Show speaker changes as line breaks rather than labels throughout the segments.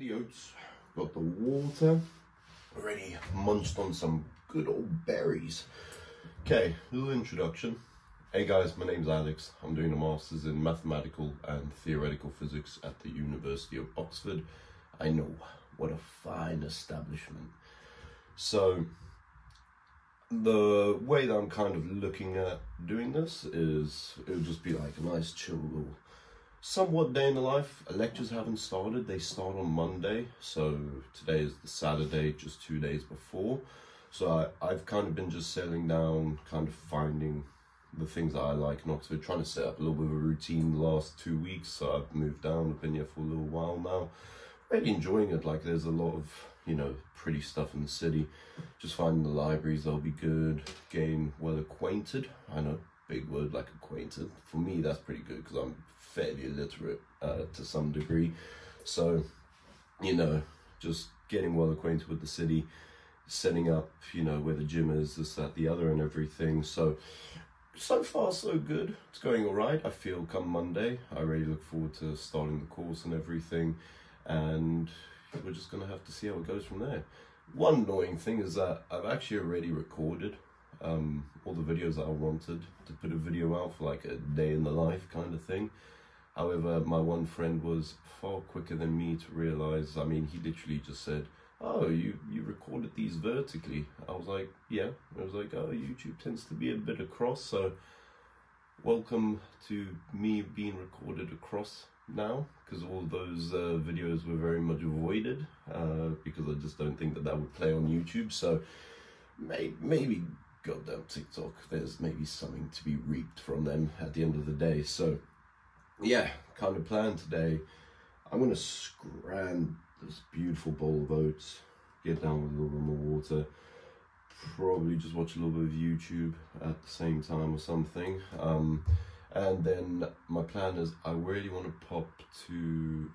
the oats, got the water, already munched on some good old berries. Okay, little introduction. Hey guys, my name's Alex. I'm doing a master's in mathematical and theoretical physics at the University of Oxford. I know, what a fine establishment. So, the way that I'm kind of looking at doing this is, it would just be like a nice chill little somewhat day in the life. Lectures haven't started, they start on Monday, so today is the Saturday, just 2 days before. So I've kind of been just settling down, kind of finding the things that I like in Oxford, trying to set up a little bit of a routine the last 2 weeks. So I've moved down, I've been here for a little while now, really enjoying it. Like, there's a lot of, you know, pretty stuff in the city. Just finding the libraries, that'll be good. Getting well acquainted. I know, big word like acquainted. For me, that's pretty good because I'm fairly illiterate to some degree. So, you know, just getting well acquainted with the city, setting up, you know, where the gym is, this, that, the other, and everything. So far so good. It's going all right. I feel come Monday, I really look forward to starting the course and everything. And we're just going to have to see how it goes from there. One annoying thing is that I've actually already recorded all the videos that I wanted to put a video out for, like a day in the life kind of thing. However, my one friend was far quicker than me to realize. I mean, he literally just said, "Oh, you recorded these vertically." I was like, "Yeah." I was like, "Oh, YouTube tends to be a bit across, so welcome to me being recorded across now," because all those videos were very much avoided because I just don't think that that would play on YouTube. So maybe goddamn TikTok, there's maybe something to be reaped from them at the end of the day. So yeah, kind of plan today, I'm gonna scran this beautiful bowl of oats, get down with a little bit more water, probably just watch a little bit of YouTube at the same time or something. And then my plan is I really want to pop to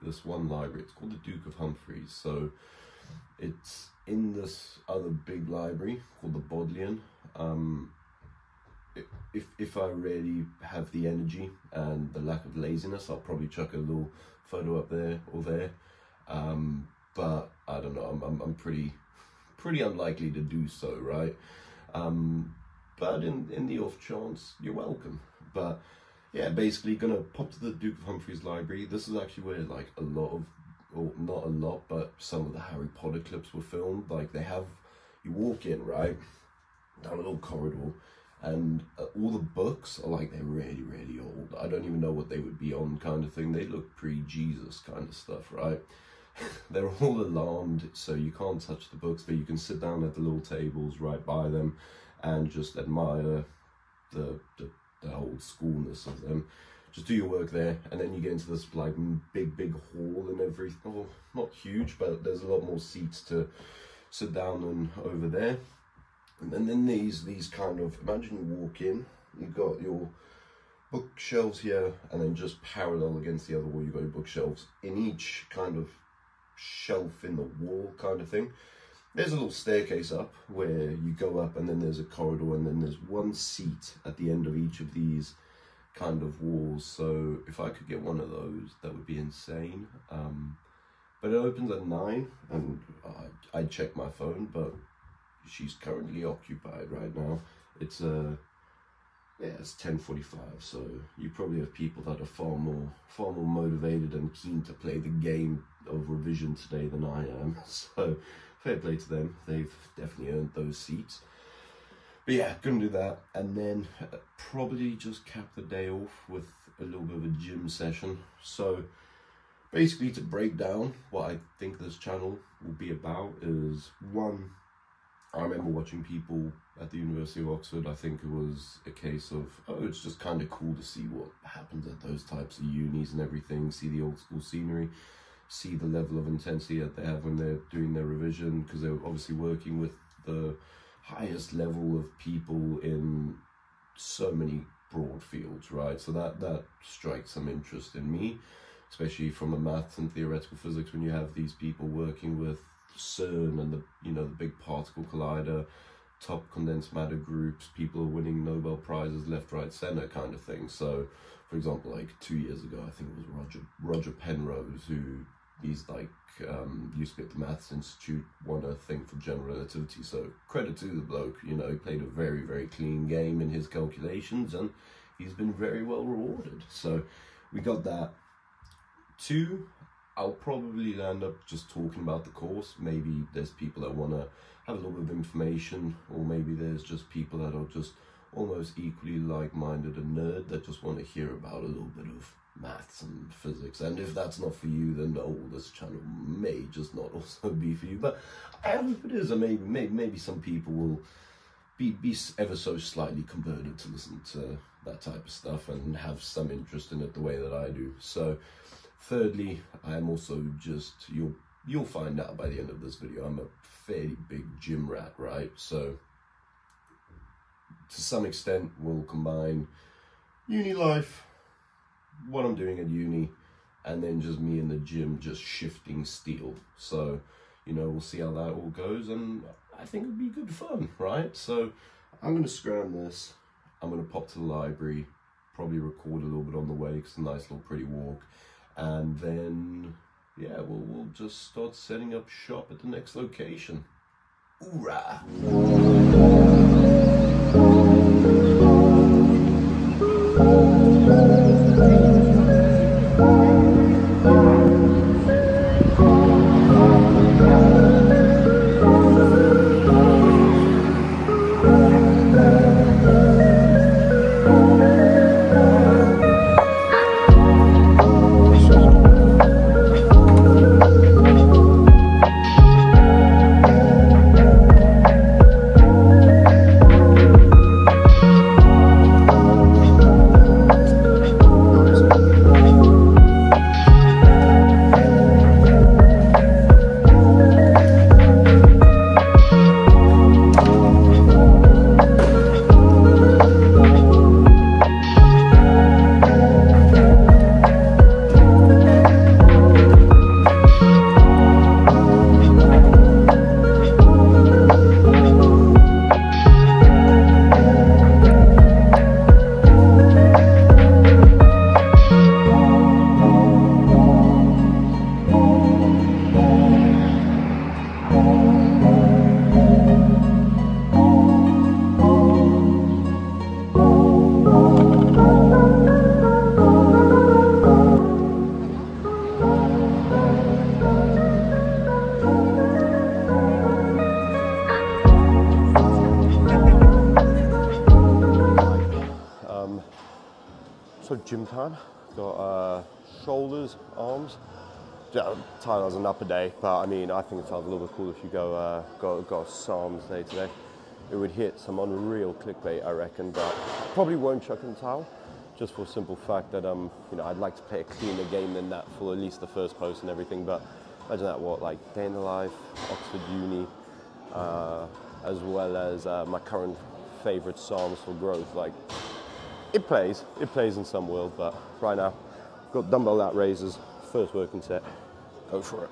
this one library. It's called the Duke of Humphreys. So it's in this other big library called the Bodleian. If I really have the energy and the lack of laziness, I'll probably chuck a little photo up there or there. But I don't know. I'm pretty unlikely to do so, right? But in the off chance, you're welcome. But yeah, basically gonna pop to the Duke of Humphreys library. This is actually where like a lot of, or not a lot, but some of the Harry Potter clips were filmed. Like, they have, you walk in, right, down a little corridor, and all the books are like, they're really, really old. I don't even know what they would be on, kind of thing. They look pre-Jesus kind of stuff, right? They're all alarmed, so you can't touch the books, but you can sit down at the little tables right by them and just admire the old schoolness of them. Just do your work there, and then you get into this like big hall and everything. Oh, not huge, but there's a lot more seats to sit down and over there. And then these kind of, imagine you walk in, you've got your bookshelves here, and then just parallel against the other wall, you've got your bookshelves. In each kind of shelf in the wall kind of thing, there's a little staircase up where you go up, and then there's a corridor, and then there's one seat at the end of each of these kind of walls. So if I could get one of those, that would be insane. But it opens at 9, and I checked my phone, but she's currently occupied right now. It's it's 10:45, so you probably have people that are far more motivated and keen to play the game of revision today than I am. So fair play to them, they've definitely earned those seats. But yeah, gonna do that, and then probably just cap the day off with a little bit of a gym session. So basically, to break down what I think this channel will be about is, one, I remember watching people at the University of Oxford. I think it was a case of, oh, it's just kind of cool to see what happens at those types of unis and everything, see the old school scenery, see the level of intensity that they have when they're doing their revision, because they're obviously working with the highest level of people in so many broad fields, right? So that strikes some interest in me, especially from a maths and theoretical physics, when you have these people working with CERN and the big particle collider, top condensed matter groups, people are winning Nobel Prizes left, right, center kind of thing. So for example, like 2 years ago, I think it was Roger Penrose who he's like used to be at the Maths Institute, won a thing for general relativity, so credit to the bloke. You know, he played a very, very clean game in his calculations, and he's been very well rewarded. So we got that. 2, I'll probably end up just talking about the course. Maybe there's people that want to have a little bit of information, or maybe there's just people that are just almost equally like-minded and nerd that just want to hear about a little bit of maths and physics. And if that's not for you, then this channel may just not also be for you. But I hope it is, and maybe some people will be ever so slightly converted to listen to that type of stuff and have some interest in it the way that I do. So thirdly, I am also just, you'll find out by the end of this video, I'm a fairly big gym rat, right? So to some extent, we'll combine uni life, what I'm doing at uni, and then just me in the gym just shifting steel. So, you know, we'll see how that all goes, and I think it'll be good fun, right? So I'm going to scram this, I'm going to pop to the library, probably record a little bit on the way, because it's a nice little pretty walk, and then, yeah, we'll just start setting up shop at the next location. Hoorah! So gym time, got shoulders, arms. Yeah, tired as an upper day, but I mean, I think it sounds a little bit cool if you go got a arms day today. It would hit some unreal clickbait, I reckon, but probably won't chuck in the towel, just for the simple fact that you know, I'd like to play a cleaner game than that for at least the first post and everything. But imagine that, what, like day in the life, Oxford Uni, as well as my current favorite Psalms for growth. Like, it plays in some world, but right now, got dumbbell lat raises, first working set, go for it.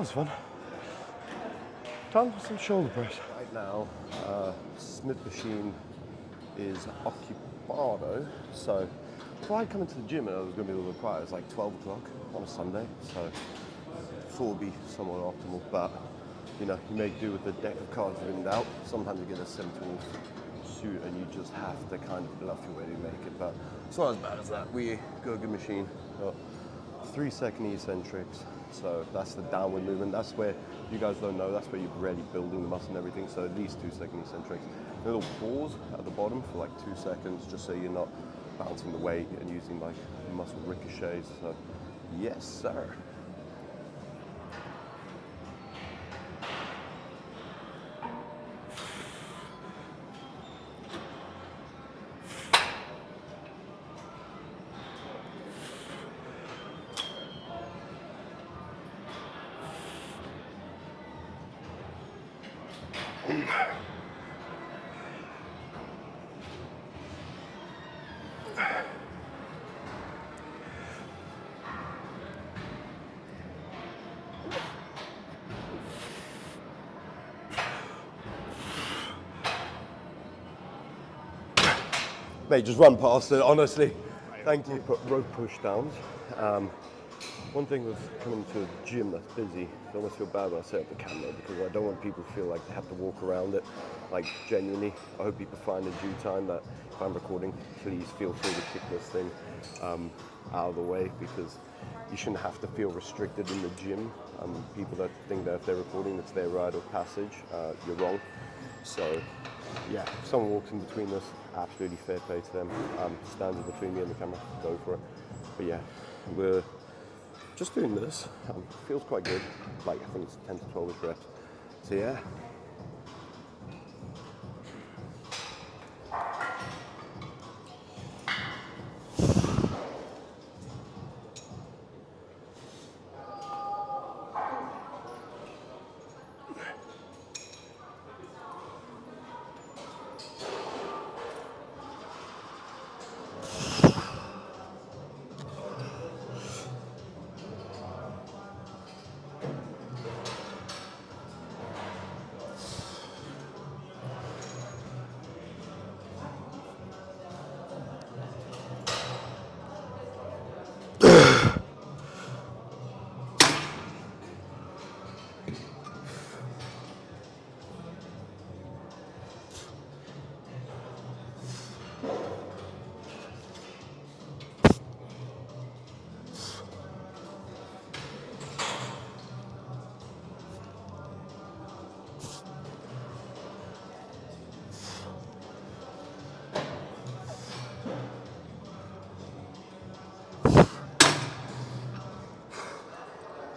was fun. Time for some shoulder press.
Right now, Smith machine is occupado, so before I come into the gym, it was going to be a little bit quiet. It's like 12 o'clock on a Sunday, so thought would be somewhat optimal, but you know, you make do with the deck of cards written out. Sometimes you get a 7-12 suit and you just have to kind of bluff your way to make it, but it's not as bad as that. We got a good machine, got 3-second eccentrics, so that's the downward movement. That's where, you guys don't know, that's where you're really building the muscle and everything, so at least 2-second eccentrics. A little pause at the bottom for like 2 seconds, just so you're not bouncing the weight and using like muscle ricochets, so yes sir. Mate, just run past it, honestly. Thank you. Put rope push downs. One thing with coming to a gym that's busy, I almost feel bad when I set up the camera because I don't want people to feel like they have to walk around it. Like, genuinely, I hope people find in due time that if I'm recording, please feel free to kick this thing out of the way, because you shouldn't have to feel restricted in the gym. People that think that if they're recording, it's their rite of passage, you're wrong. So, yeah, if someone walks in between us, absolutely fair play to them. Stands in between me and the camera, go for it. But yeah, we're just doing this. Feels quite good. Like, I think it's 10 to 12ish reps. So yeah.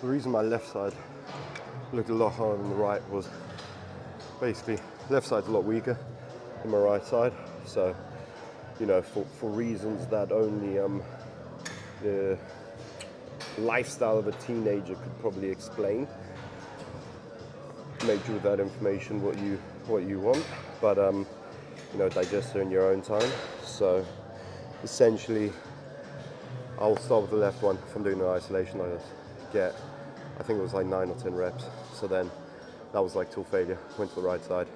The reason my left side looked a lot harder than the right was basically left side's a lot weaker than my right side. So, you know, for reasons that only the lifestyle of a teenager could probably explain, make do with that information what you want, but you know, digest it in your own time. So essentially, I'll start with the left one. If I'm doing an isolation like this, get, I think it was like 9 or 10 reps. So then that was like till failure. Went to the right side,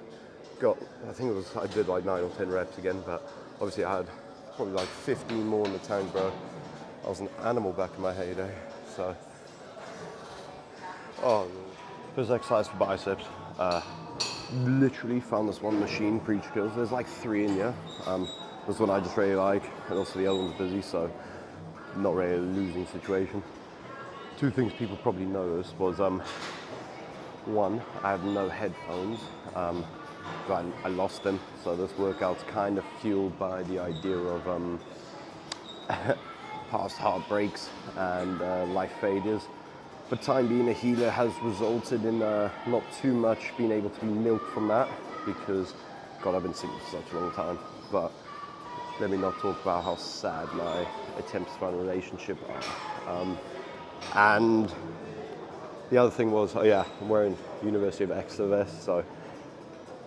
got, I think it was, I did like 9 or 10 reps again, but obviously I had probably like 15 more in the tank, bro. I was an animal back in my heyday. So, first exercise for biceps. Literally found this one machine, preach kills. There's like 3 in here. This one I just really like, and also the other one's busy, so not really a losing situation. 2 things people probably noticed was, one, I have no headphones. I lost them, so this workout's kind of fueled by the idea of past heartbreaks and life failures. But time being a healer has resulted in not too much being able to be milked from that, because, God, I've been single for such a long time. But let me not talk about how sad my attempts to find a relationship are. And the other thing was, oh yeah, I'm wearing University of Exeter vest, so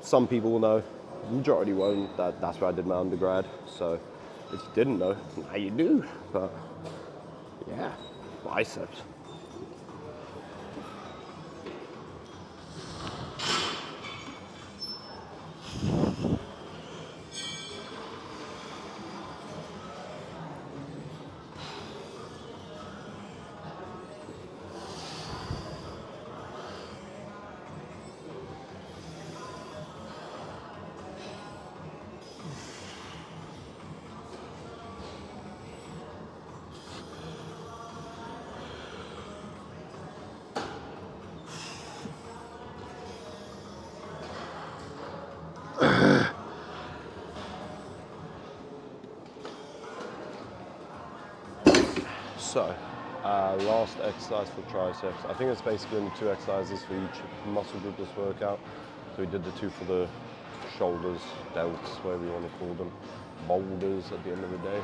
some people will know, the majority won't, that's where I did my undergrad. So if you didn't know, now you do. But yeah, biceps. So, last exercise for triceps. I think it's basically only 2 exercises for each muscle group this workout. So we did the 2 for the shoulders, delts, whatever you want to call them, boulders at the end of the day.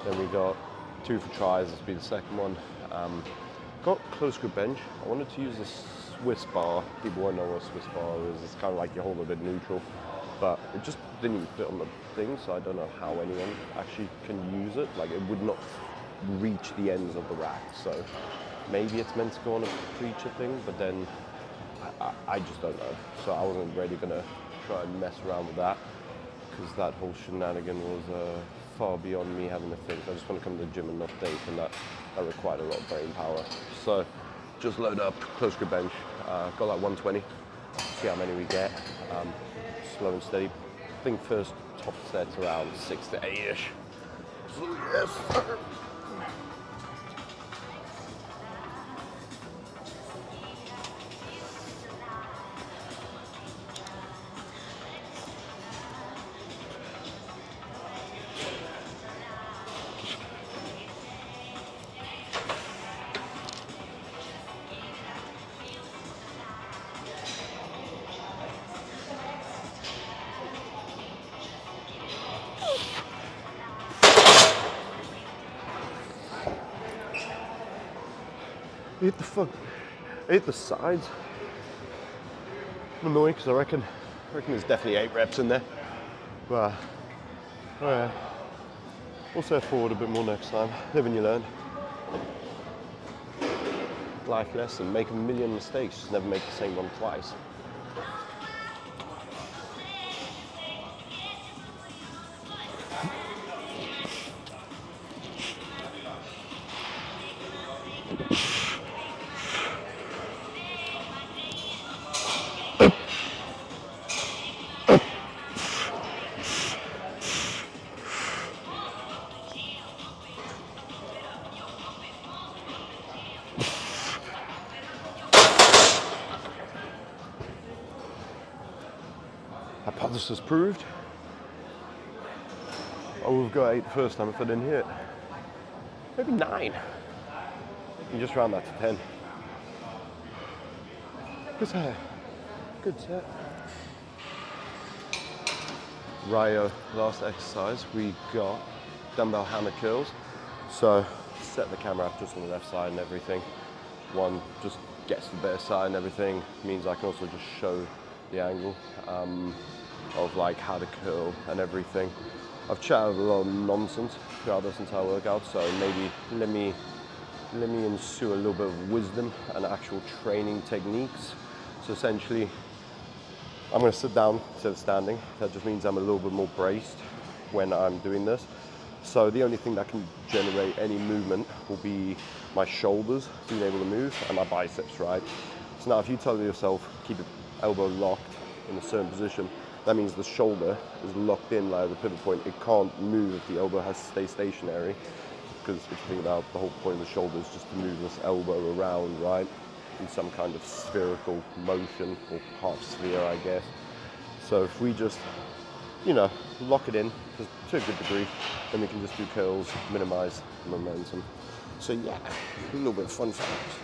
Then we got 2 for tries, this will be the second one. Got close grip bench. I wanted to use a Swiss bar. People won't know what a Swiss bar is. It's kind of like you hold a bit neutral, but it just didn't even fit on the thing, so I don't know how anyone actually can use it. Like, it would not reach the ends of the rack, so maybe it's meant to go on a preacher thing, but then I just don't know. So I wasn't really gonna try and mess around with that, because that whole shenanigan was far beyond me having to think. I just want to come to the gym and not think, and that required a lot of brain power. So just load up, close grip bench, got like 120, see how many we get, slow and steady. I think first top set's around 6 to 8-ish. So yes, sir. Hit the sides. I'm annoyed because I reckon there's definitely 8 reps in there. But alright, we'll set forward a bit more next time. Live and you learn. Life lesson: make a million mistakes, just never make the same one twice. Hypothesis proved. I would have got 8 the first time if I didn't hit. Maybe 9. You just round that to 10. Good set. Good set. Ryo, last exercise, we got dumbbell hammer curls. So set the camera up just on the left side and everything. One just gets the better side and everything. Means I can also just show the angle of like how to curl and everything. I've chatted a lot of nonsense throughout this entire workout, so maybe let me ensue a little bit of wisdom and actual training techniques. So essentially, I'm going to sit down instead of standing. That just means I'm a little bit more braced when I'm doing this. So the only thing that can generate any movement will be my shoulders being able to move and my biceps, right? So now if you tell yourself, keep your elbow locked in a certain position, that means the shoulder is locked in like the pivot point. It can't move if the elbow has to stay stationary, because if you think about the whole point of the shoulder is just to move this elbow around, right? In some kind of spherical motion, or half sphere, I guess. So if we just, you know, lock it in to a good degree, then we can just do curls, minimize momentum. So yeah, a little bit of fun facts.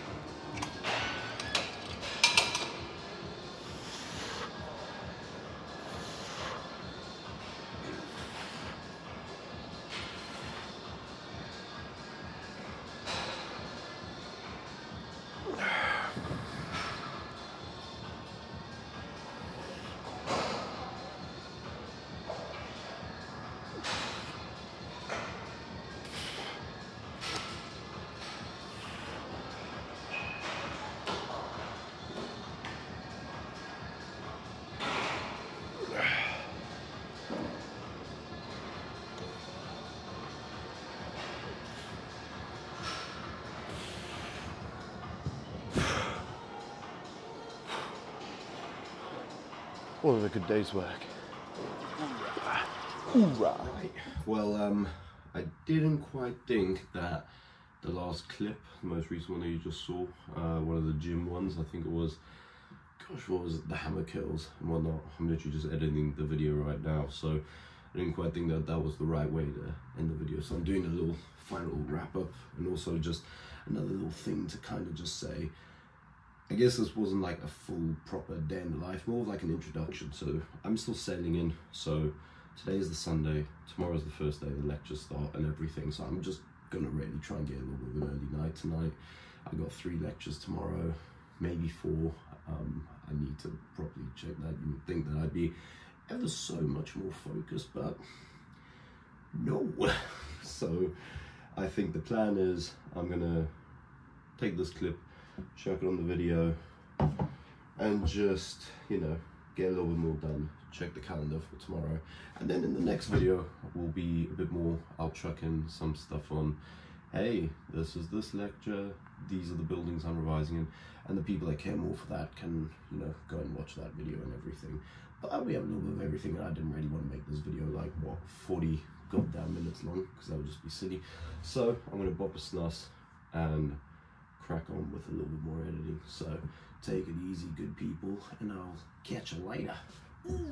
What was a good day's work? Hoorah.
Right. Well, I didn't quite think that the last clip, the most recent one that you just saw, one of the gym ones, I think it was, gosh, what was it? The hammer curls and whatnot. I'm literally just editing the video right now. So I didn't quite think that that was the right way to end the video. So I'm doing a little final wrap up, and also just another little thing to kind of just say, I guess this wasn't like a full proper day in the life, more of like an introduction. So I'm still settling in. So today is the Sunday, tomorrow's the first day the lectures start and everything. So I'm just gonna really try and get a little bit of an early night tonight. I got 3 lectures tomorrow, maybe 4. I need to properly check that. You would think that I'd be ever so much more focused, but no. So I think the plan is I'm gonna take this clip, chuck it on the video, and just, you know, get a little bit more done, check the calendar for tomorrow, and then in the next video will be a bit more, I'll chuck in some stuff on, hey, this is this lecture, these are the buildings I'm revising in, and the people that care more for that can, you know, go and watch that video and everything. But we have a little bit of everything, and I didn't really want to make this video like, what, 40 goddamn minutes long, because that would just be silly. So I'm going to bop a snus and crack on with a little bit more editing. So take it easy, good people, and I'll catch you later. Ooh.